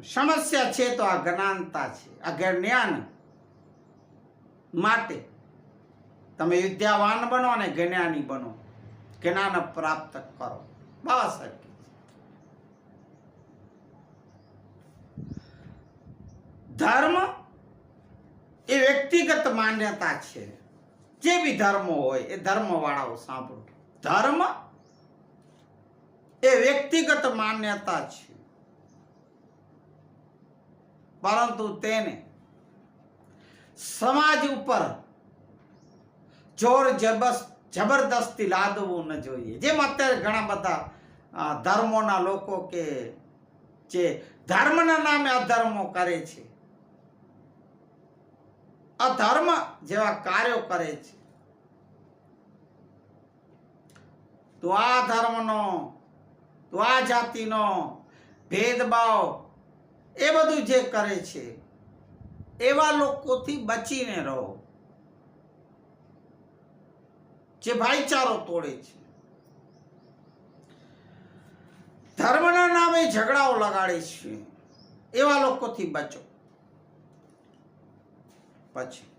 સમસ્યા છે તો આ જ્ઞાનતા છે. આ જ્ઞાન માટે તમે વિદ્યાવાન બનો અને જ્ઞાની બનો, જ્ઞાન પ્રાપ્ત કરો. બાબા સાહેબ ધર્મ એ વ્યક્તિગત માન્યતા છે. જે બી ધર્મ હોય એ ધર્મ વાળાઓ સાંભળો. ધર્મ એ વ્યક્તિગત માન્યતા છે, પરંતુ તેને સમાજ ઉપર જોર જબરદસ્તી લાદવું ન જોઈએ. જેમ અત્યારે ઘણા બધા ધર્મોના લોકો કે જે ધર્મના નામે અધર્મો કરે છે, અધર્મ જેવા કાર્યો કરે છે, તો આ ધર્મનો, તો આ જાતિનો ભેદભાવ એ બધું જે કરે છે એવા લોકોથી બચીને રહો, જે ભાઈચારો તોડે છે, ધર્મના નામે ઝઘડાઓ લગાડે છે, એવા લોકોથી બચો. પછી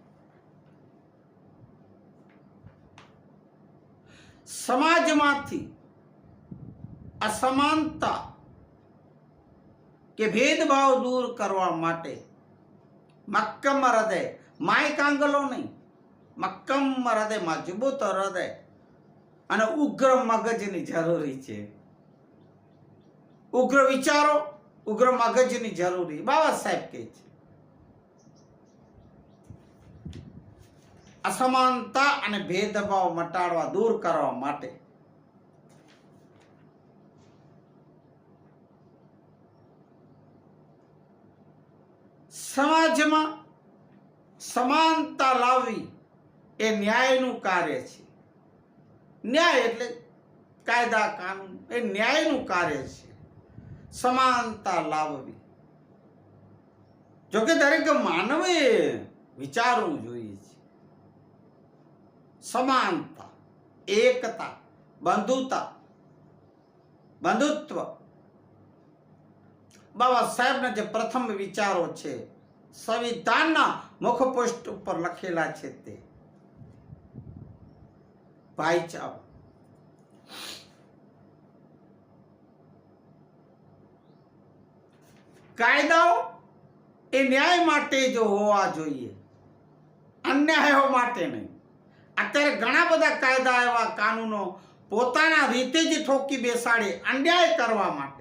સમાજમાંથી અસમાનતા કે ભેદભાવ દૂર કરવા માટે મક્કમ હૃદય, માય કાંગલો નહીં, મક્કમ હૃદય, મજબૂત હૃદય અને ઉગ્ર મગજની જરૂરી છે. ઉગ્ર વિચારો, ઉગ્ર મગજની જરૂરી. બાબા સાહેબ કહે છે અસમાનતા અને ભેદભાવ મટાડવા, દૂર કરવા માટે સમાજમાં સમાનતા લાવવી એ ન્યાયનું કાર્ય છે. ન્યાય એટલે કાયદા કાનૂન, એ ન્યાયનું કાર્ય છે. સમાનતા લાવવી, જોકે દરેક માનવે વિચારવું જોઈએ છે. સમાનતા, એકતા, બંધુત્વ. બાબા સાહેબના જે પ્રથમ વિચારો છે સંવિધાનના મુખપૃષ્ઠ ઉપર લખેલા છે તે ભાઈચારો, કાયદાઓ એ ન્યાય માટે જ હોવા જોઈએ, અન્યાયો માટે નહીં. અત્યારે ઘણા બધા કાયદા, એવા કાનૂનો પોતાના રીતે જ ઠોકી બેસાડે અન્યાય કરવા માટે.